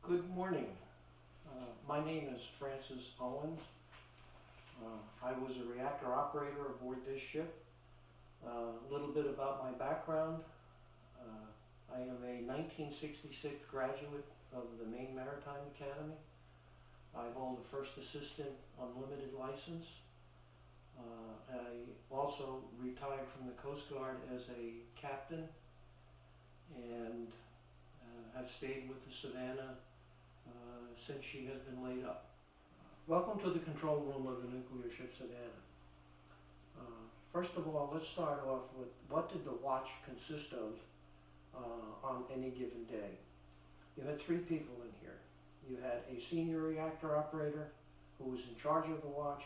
Good morning. My name is Francis Owens. I was a reactor operator aboard this ship. A little bit about my background. I am a 1966 graduate of the Maine Maritime Academy. I hold a First Assistant Unlimited license. I also retired from the Coast Guard as a captain and have stayed with the Savannah since she has been laid up. Welcome to the control room of the nuclear ship Savannah. First of all, let's start off with what did the watch consist of on any given day. You had three people in here. You had a senior reactor operator who was in charge of the watch.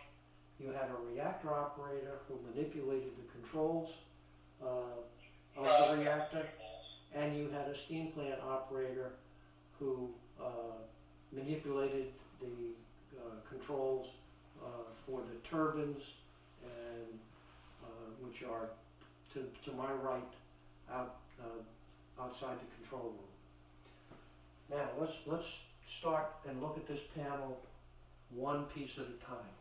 You had a reactor operator who manipulated the controls of the reactor. And you had a steam plant operator who manipulated the controls for the turbines, and which are to my right outside the control room. Now let's start and look at this panel one piece at a time.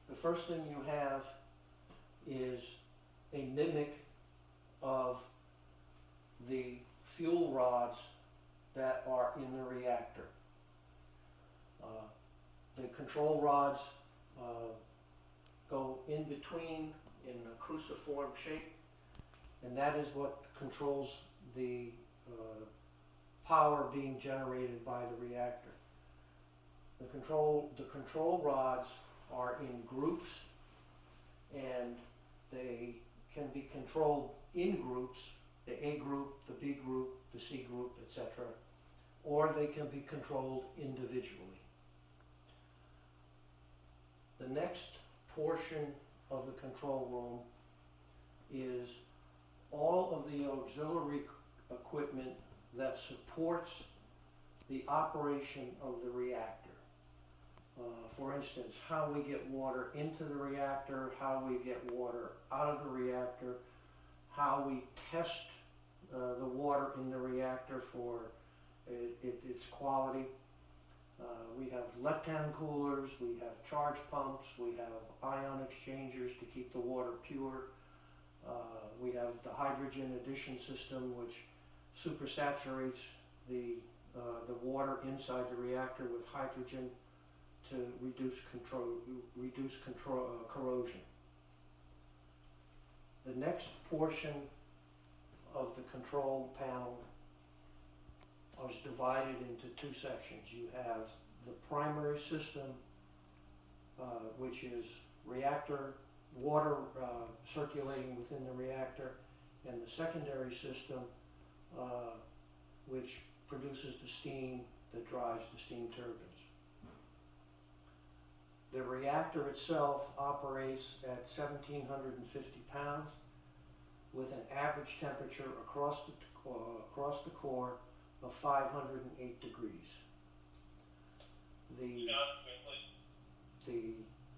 The first thing you have is a mimic of the fuel rods that are in the reactor. The control rods go in between in a cruciform shape, and that is what controls the power being generated by the reactor. The control rods are in groups, and they can be controlled in groups, the A group, the B group, the C group, etc., or they can be controlled individually. The next portion of the control room is all of the auxiliary equipment that supports the operation of the reactor. For instance, how we get water into the reactor, how we get water out of the reactor, how we test the water in the reactor for its quality. We have letdown coolers, we have charge pumps, we have ion exchangers to keep the water pure. We have the hydrogen addition system, which supersaturates the water inside the reactor with hydrogen to reduce corrosion. The next portion of the control panel is divided into two sections. You have the primary system, which is reactor water circulating within the reactor, and the secondary system, which produces the steam that drives the steam turbines. The reactor itself operates at 1,750 pounds with an average temperature across the core of 508 degrees. The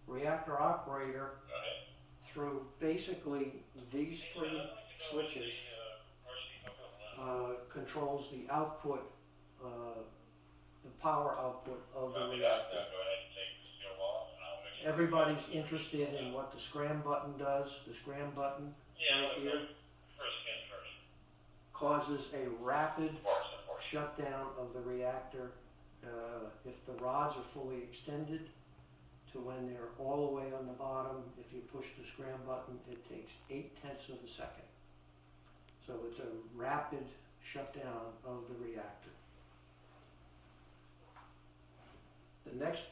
reactor operator, through basically these three switches, controls the output, the power output of the reactor. Everybody's interested in what the scram button does. The scram button right here causes a rapid shutdown of the reactor if the rods are fully extended to when they're all the way on the bottom. If you push the scram button, it takes 0.8 of a second. So it's a rapid shutdown of the reactor. The next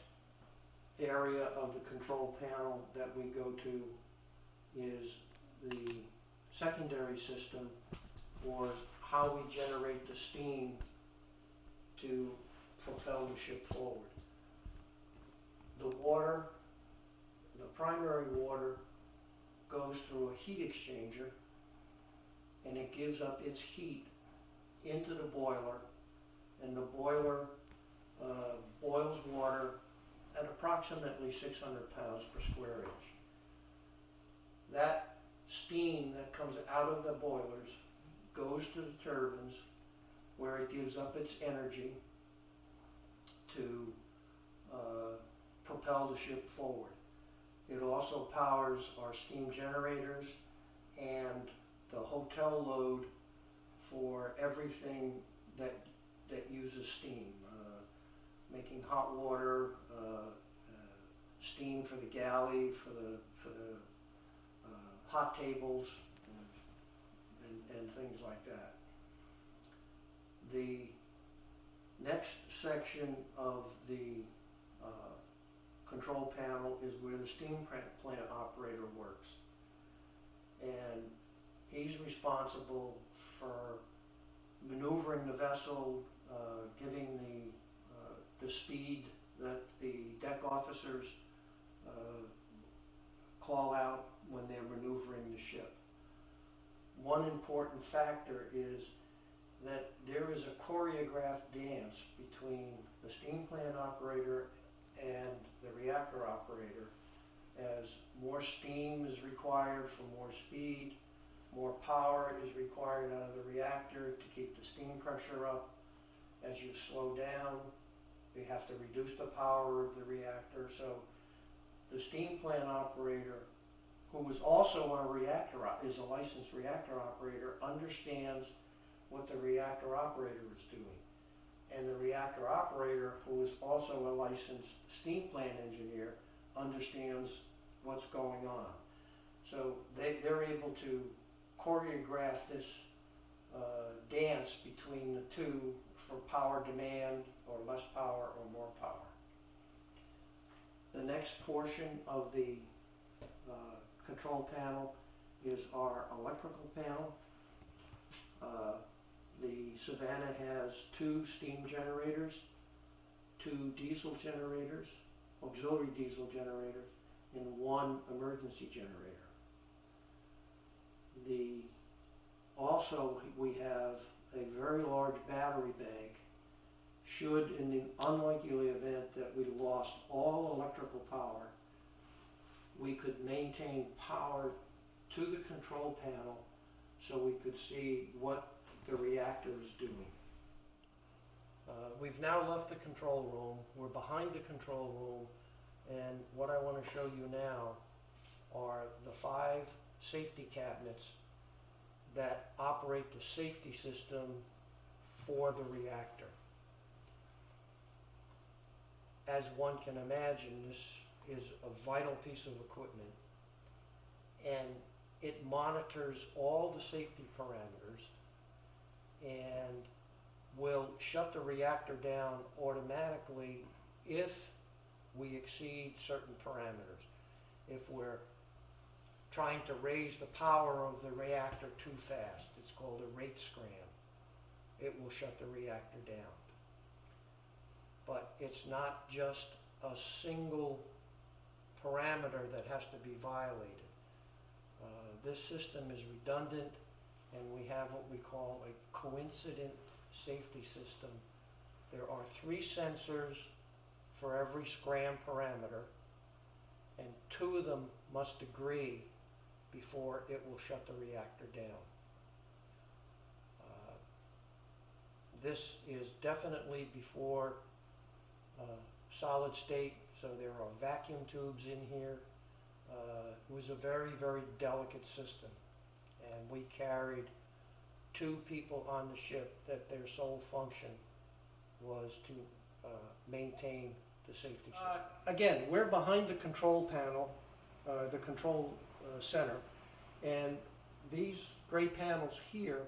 area of the control panel that we go to is the secondary system, or how we generate the steam to propel the ship forward. The water, the primary water, goes through a heat exchanger, and it gives up its heat into the boiler, and the boiler boils water at approximately 600 pounds per square inch. That steam that comes out of the boilers goes to the turbines, where it gives up its energy to propel the ship forward. It also powers our steam generators and the hotel load for everything that uses steam, making hot water, steam for the galley, for the hot tables, and things like that. The next section of the control panel is where the steam plant operator works, and he's responsible for maneuvering the vessel, giving the speed that the deck officers call out when they're maneuvering the ship. One important factor is that there is a choreographed dance between the steam plant operator and the reactor operator. As more steam is required for more speed, more power is required out of the reactor to keep the steam pressure up. As you slow down, you have to reduce the power of the reactor. So the steam plant operator, who is also is a licensed reactor operator, understands what the reactor operator is doing. And the reactor operator, who is also a licensed steam plant engineer, understands what's going on. So they're able to choreograph this dance between the two for power demand, or less power, or more power. The next portion of the control panel is our electrical panel. The Savannah has 2 steam generators, 2 diesel generators, auxiliary diesel generators, and 1 emergency generator. Also, we have a very large battery bank. Should, in the unlikely event that we lost all electrical power, we could maintain power to the control panel so we could see what the reactor is doing. We've now left the control room. We're behind the control room, and what I want to show you now are the 5 safety cabinets that operate the safety system for the reactor. As one can imagine, this is a vital piece of equipment, and it monitors all the safety parameters and will shut the reactor down automatically if we exceed certain parameters. If we're trying to raise the power of the reactor too fast, it's called a rate scram, it will shut the reactor down. But it's not just a single parameter that has to be violated. This system is redundant, and we have what we call a coincident safety system. There are 3 sensors for every scram parameter, and 2 of them must agree before it will shut the reactor down. This is definitely before solid state, so there are vacuum tubes in here. It was a very, very delicate system, and we carried 2 people on the ship that their sole function was to maintain the safety system. Again, we're behind the control panel, the control center, and these gray panels here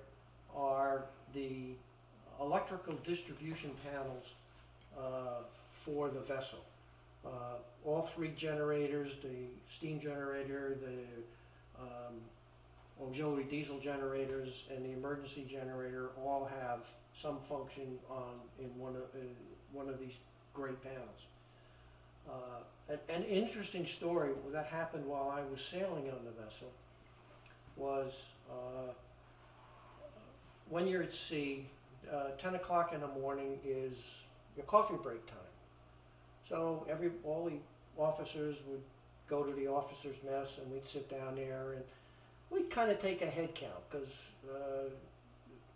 are the electrical distribution panels for the vessel. All 3 generators, the steam generator, the auxiliary diesel generators, and the emergency generator all have some function in one of these gray panels. An interesting story that happened while I was sailing on the vessel was when you're at sea, 10 o'clock in the morning is your coffee break time. So all the officers would go to the officers' mess, and we'd sit down there, and we'd kind of take a head count, because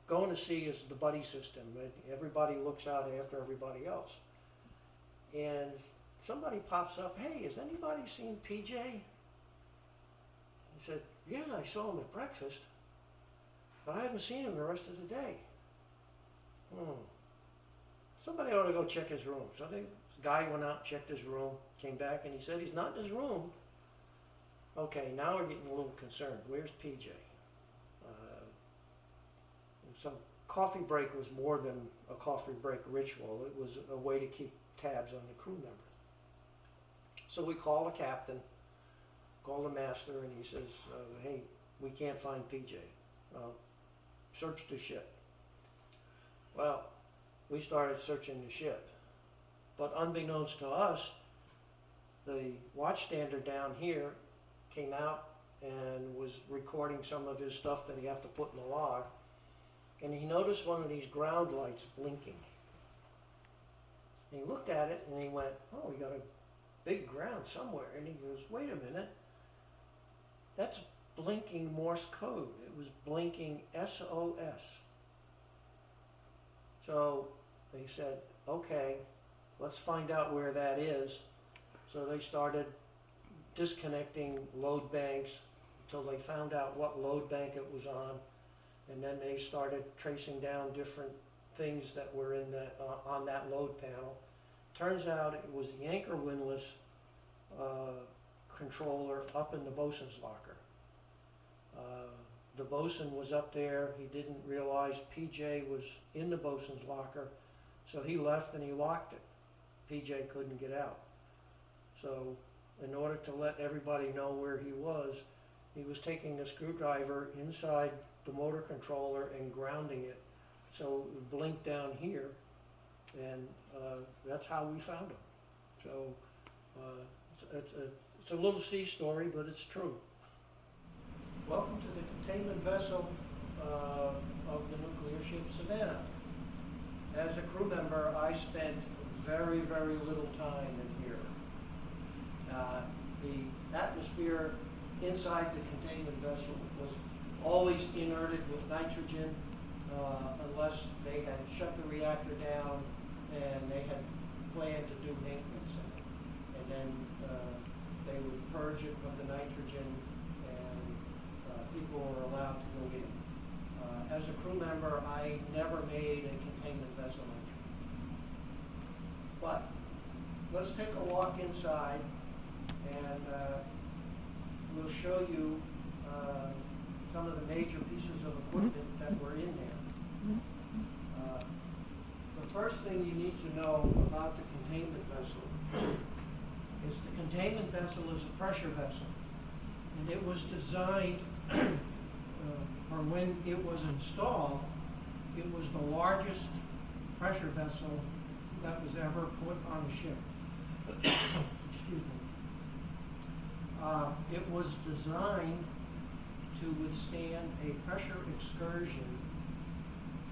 going to sea is the buddy system. Everybody looks out after everybody else. And somebody pops up, hey, has anybody seen PJ? He said, yeah, I saw him at breakfast, but I haven't seen him the rest of the day. Somebody ought to go check his room. So the guy went out, checked his room, came back, and he said he's not in his room. Okay, now we're getting a little concerned. Where's PJ? Some coffee break was more than a coffee break ritual. It was a way to keep tabs on the crew members. So we call the captain, call the master, and he says, hey, we can't find PJ. Search the ship. Well, we started searching the ship. But unbeknownst to us, the watchstander down here came out and was recording some of his stuff that he had to put in the log. And he noticed one of these ground lights blinking. And he looked at it and he went, oh, we got a big ground somewhere. And he goes, wait a minute, that's blinking Morse code. It was blinking SOS. So they said, okay, let's find out where that is. So they started disconnecting load banks until they found out what load bank it was on. And then they started tracing down different things that were in the, on that load panel. Turns out it was the anchor windlass controller up in the bosun's locker. The bosun was up there. He didn't realize PJ was in the bosun's locker, so he left and he locked it. PJ couldn't get out. So in order to let everybody know where he was taking a screwdriver inside the motor controller and grounding it so it would blink down here, and that's how we found him. So it's a little sea story, but it's true. Welcome to the containment vessel of the nuclear ship Savannah. As a crew member, I spent very, very little time in here. The atmosphere inside the containment vessel was always inerted with nitrogen unless they had shut the reactor down and they had planned to do maintenance in it. And then they would purge it of the nitrogen and people were allowed to go in. As a crew member, I never made a containment vessel entry. But let's take a walk inside and we'll show you some of the major pieces of equipment that were in there. The first thing you need to know about the containment vessel is the containment vessel is a pressure vessel, and it was designed, or when it was installed, it was the largest pressure vessel that was ever put on a ship. Excuse me. It was designed to withstand a pressure excursion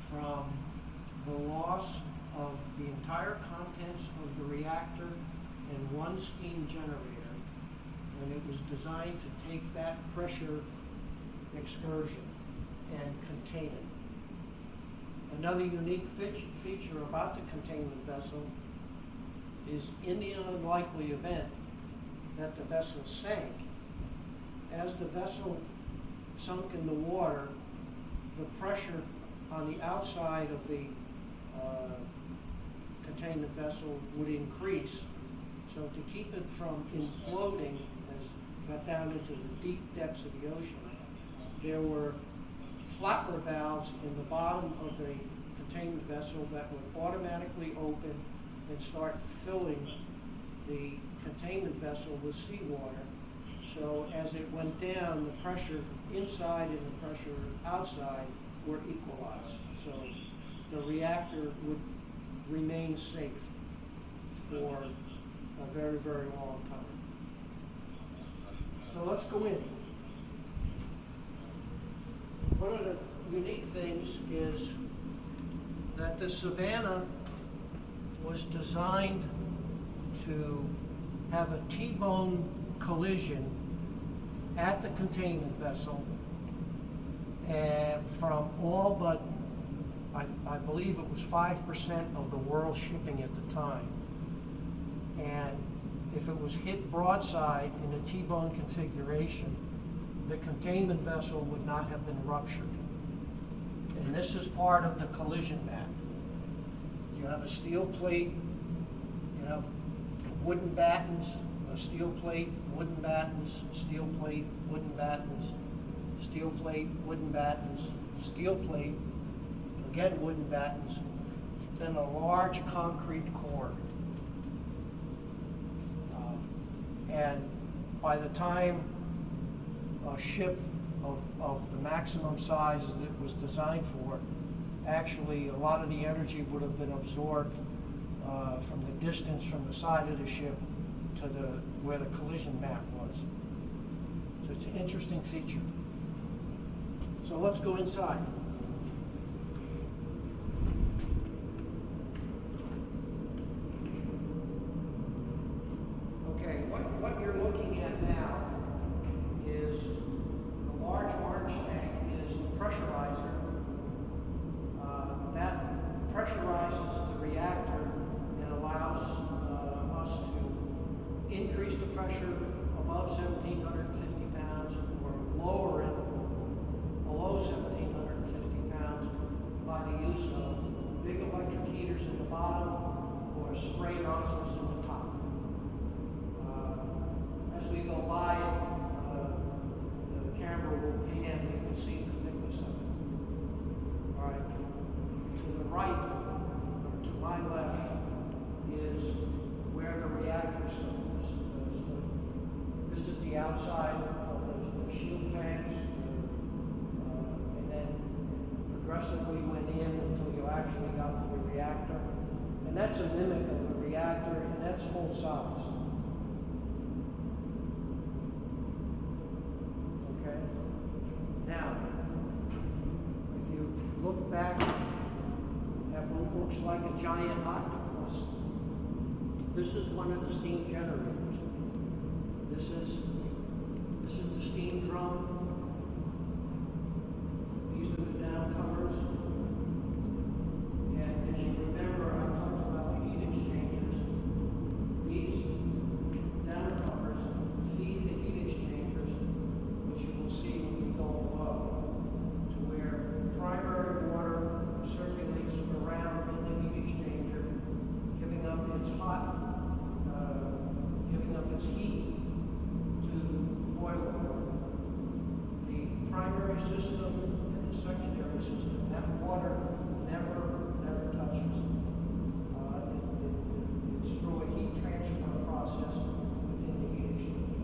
from the loss of the entire contents of the reactor and one steam generator, and it was designed to take that pressure excursion and contain it. Another unique feature about the containment vessel is, in the unlikely event that the vessel sank, as the vessel sunk in the water, the pressure on the outside of the containment vessel would increase. So to keep it from imploding as it got down into the deep depths of the ocean, there were flapper valves in the bottom of the containment vessel that would automatically open and start filling the containment vessel with seawater. So as it went down, the pressure inside and the pressure outside were equalized. So the reactor would remain safe for a very, very long time. So let's go in. One of the unique things is that the Savannah was designed to have a T-bone collision at the containment vessel from all but I believe it was 5% of the world shipping at the time. And if it was hit broadside in a T-bone configuration, the containment vessel would not have been ruptured. And this is part of the collision map. You have a steel plate, you have wooden battens, a steel plate, wooden battens, steel plate, wooden battens, steel plate, wooden battens, steel plate, again wooden battens, then a large concrete core. And by the time a ship of the maximum size that it was designed for, actually a lot of the energy would have been absorbed from the distance from the side of the ship to where the collision map was. So it's an interesting feature. So let's go inside. Okay, what you're looking at now is the large orange tank is the pressurizer. That pressurizes the reactor and allows us to increase the pressure above 1,750 pounds or lower it below 1,750 pounds by the use of big electric heaters in the bottom or spray nozzles in the top. As we go by it, the camera will pan and you can see the thickness of it. All right. To the right, or to my left, is where the reactor stood. This is the outside of the shield tanks, and then progressively went in until you actually got to the reactor. And that's a mimic of the reactor, and that's full size. Okay? Now, if you look back at what looks like a giant octopus, this is one of the steam generators. This is the steam drum. These are the downcomers. And as you remember, I talked about the heat exchangers. These downcomers feed the heat exchangers, which you will see when we go below, to where primary water circulates around in the heat exchanger, giving up its heat to boiler water. The primary system and the secondary system, that water never touches. It's through a heat transfer process within the heat exchanger.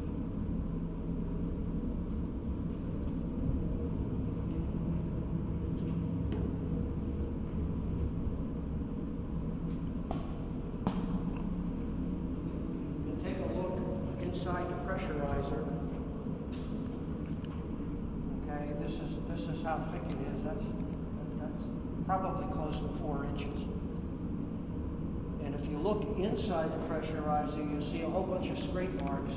Inside the pressurizer. Okay, this is how thick it is. That's probably close to 4 inches. And if you look inside the pressurizer, you see a whole bunch of scrape marks.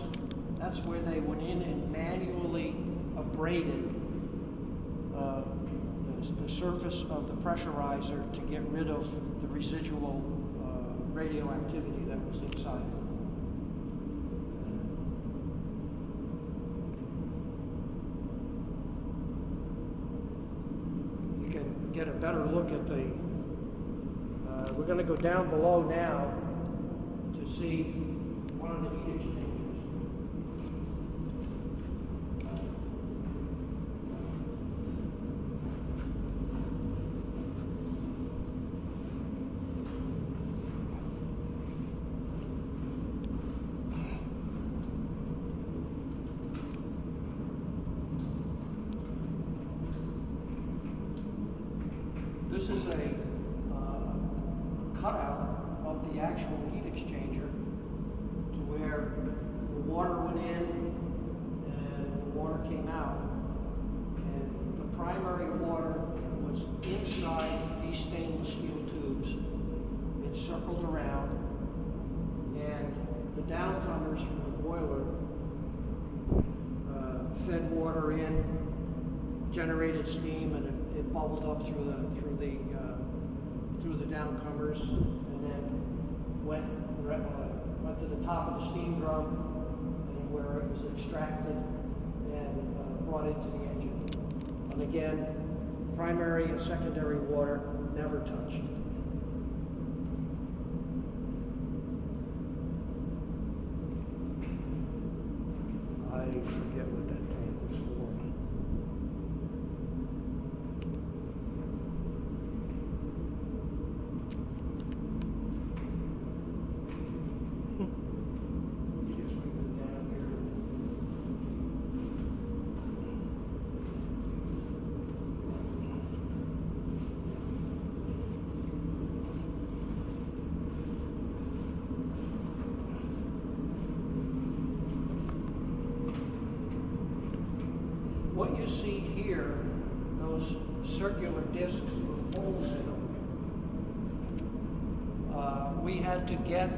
That's where they went in and manually abraded the surface of the pressurizer to get rid of the residual radioactivity that was inside it. Get a better look at the, we're going to go down below now to see one of the heat exchangers. This is a cutout of the actual heat exchanger to where the water went in and the water came out. And the primary water was inside these stainless steel tubes. It circled around, and the downcomers from the boiler fed water in generated steam, and it bubbled up through the downcomers, and then went to the top of the steam drum, and where it was extracted and brought into the engine. And again, primary and secondary water never touched. I forget what that tank was for. Guess we go down here. What you see here, those circular discs with holes in them, we had to get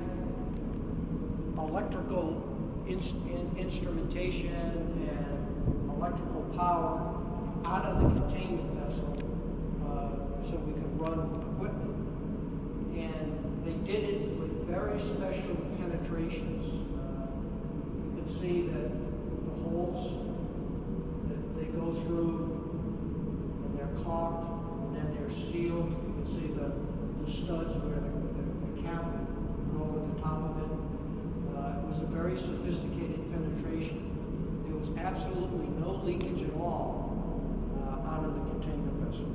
electrical instrumentation and electrical power out of the containment vessel so we could run equipment. And they did it with very special penetrations. You can see that the holes they go through, and they're caulked, and then they're sealed. You can see the studs where the cap went over the top of it. It was a very sophisticated penetration. There was absolutely no leakage at all out of the containment vessel.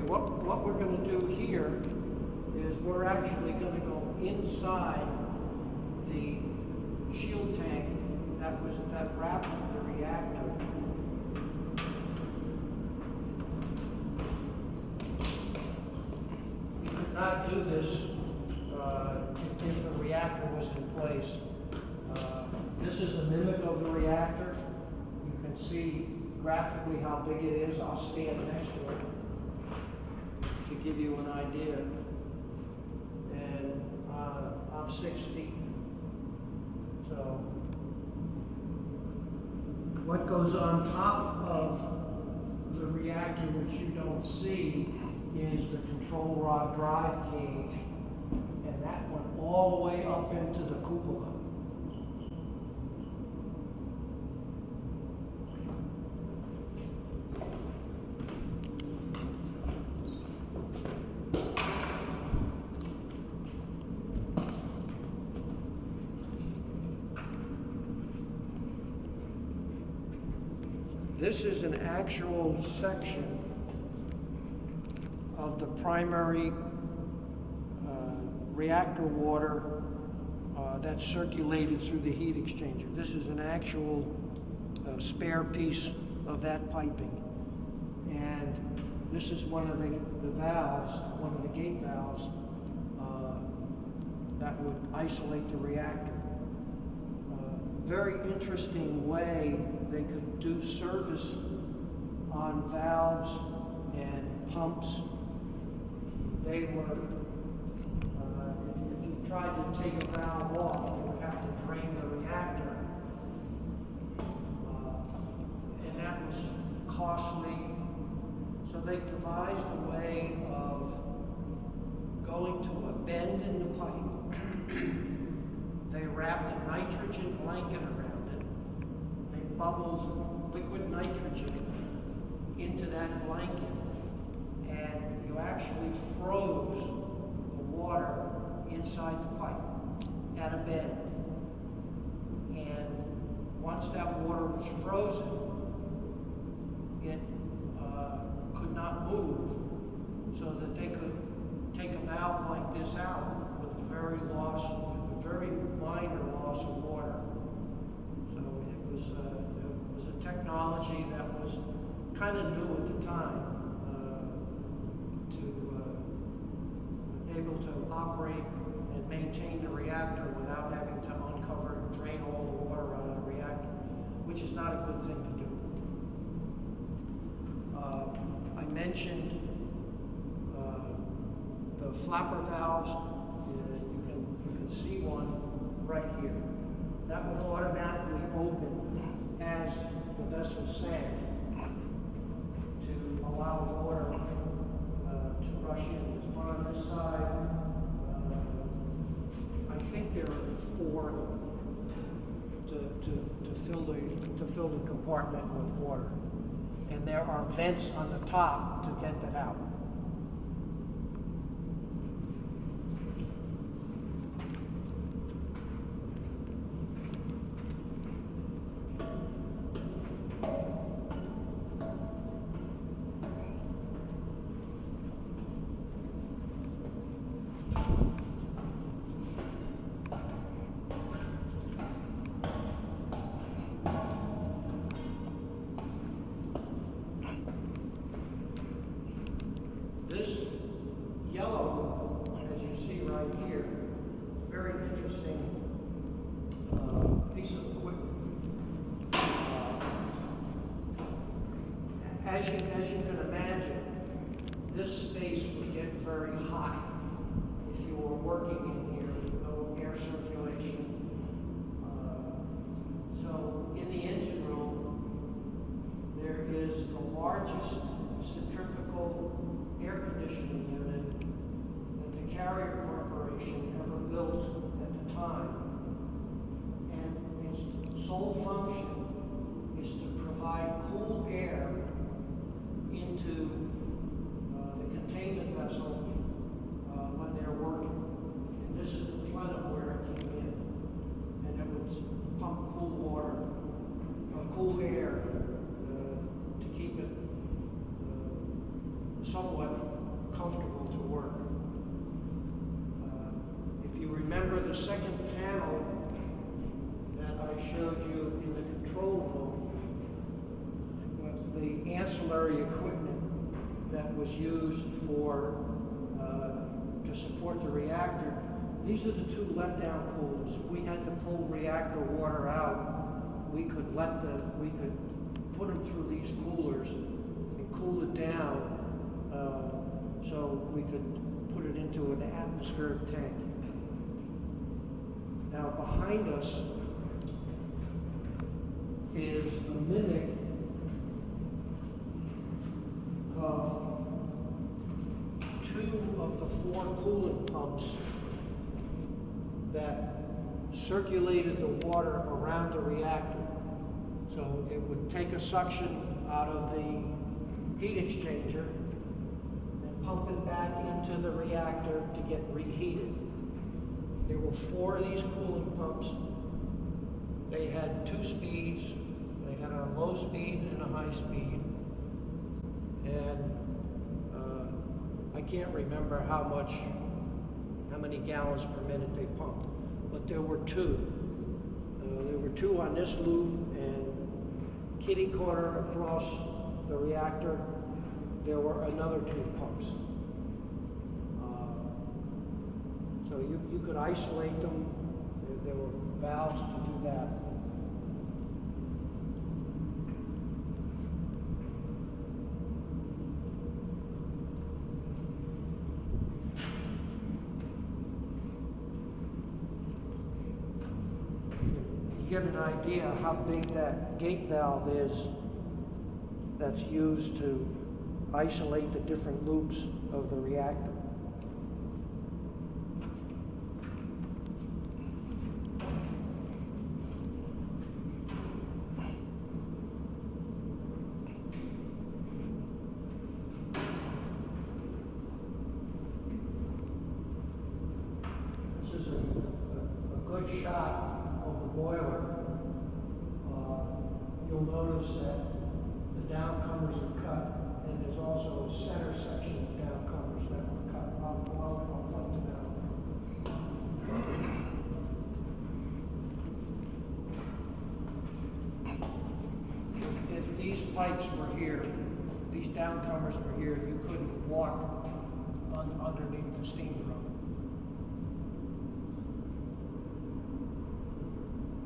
What we're going to do here is we're actually going to go inside the shield tank that wrapped the reactor. We could not do this if the reactor was in place. This is a mimic of the reactor. You can see graphically how big it is. I'll stand next to it to give you an idea. And I'm 6 feet. So what goes on top of the reactor, which you don't see, is the control rod drive cage, and that went all the way up into the cupola. This is an actual section of the primary reactor water that's circulated through the heat exchanger. This is an actual spare piece of that piping. And this is one of the valves, one of the gate valves that would isolate the reactor. Very interesting way they could do service on valves and pumps. They were, if you tried to take a valve off, you would have to drain the reactor. And that was costly. So they devised a way of going to a bend in the pipe. They wrapped a nitrogen blanket around it. They bubbled liquid nitrogen into that blanket, and you actually froze the water inside the pipe at a bend. And once that water was frozen, it could not move, so that they could take a valve like this out with a very minor loss of water. So it was a technology that was kind of new at the time to able to operate and maintain the reactor without having to uncover and drain all the water out of the reactor, which is not a good thing to do. I mentioned flapper valves, and you can see one right here. That would automatically open as the vessel sank to allow water to rush in. There's one on this side. I think there are 4 to fill the compartment with water, and there are vents on the top to vent it out. This yellow, as you see right here, very interesting piece of equipment. As you can imagine, this space would get very hot if you were working in here with no air circulation. So in the engine room, there is the largest centrifugal air conditioning unit that the Carrier Corporation ever built at the time. And its sole function is to provide cool air into the containment vessel when they're working. And this is the plenum where it came in. And it would pump cool water, cool air to keep it somewhat comfortable to work. If you remember the second panel that I showed you in the control room, the ancillary equipment that was used for to support the reactor, these are the 2 let-down coolers. If we had to pull reactor water out, we could put them through these coolers and cool it down so we could put it into an atmospheric tank. Now behind us is a mimic of 2 of the 4 coolant pumps that circulated the water around the reactor. So it would take a suction out of the heat exchanger and pump it back into the reactor to get reheated. There were 4 of these coolant pumps. They had 2 speeds. They had a low speed and a high speed. And I can't remember how many gallons per minute they pumped, but there were 2. There were 2 on this loop, and kitty corner across the reactor, there were another 2 pumps. So you could isolate them. There were valves to do that. You get an idea how big that gate valve is that's used to isolate the different loops of the reactor. This is a good shot of the boiler. You'll notice that the downcomers are cut, and there's also a center section of downcomers that were cut. I'll point them out. If these pipes were here, these downcomers were here, you couldn't walk underneath the steam drum.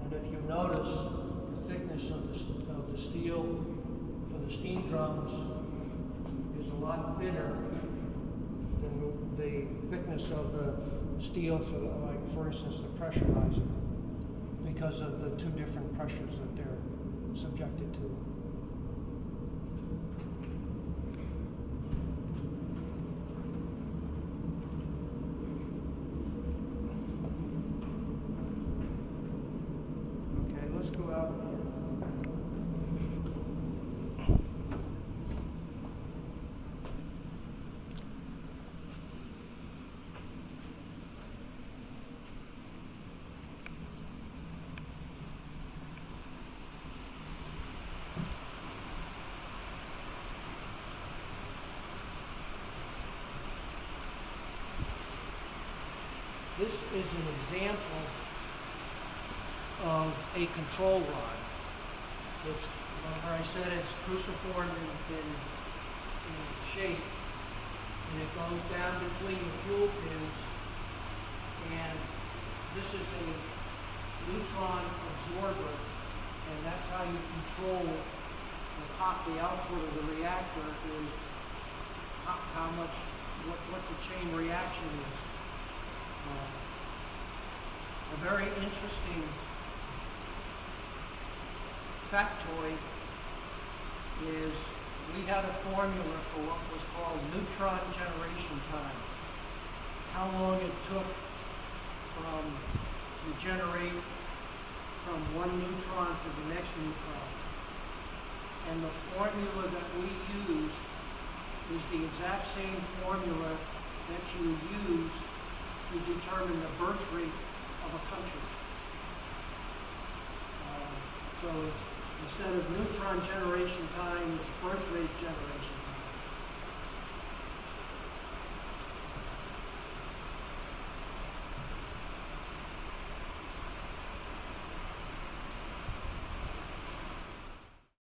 And if you notice, the thickness of the steel for the steam drums is a lot thinner than the the thickness of the steel for, like, for instance, the pressurizer, because of the two different pressures that they're subjected to. Okay, let's go out. This is an example of a control rod. It's, remember I said it's cruciform in shape, and it goes down between the fuel pins, and this is a neutron absorber, and that's how you control the output of the reactor is how much, what the chain reaction is. A very interesting factoid is we had a formula for what was called neutron generation time. How long it took to generate from one neutron to the next neutron. And the formula that we used is the exact same formula that you use to determine the birth rate of a country. So it's, instead of neutron generation time, it's birth rate generation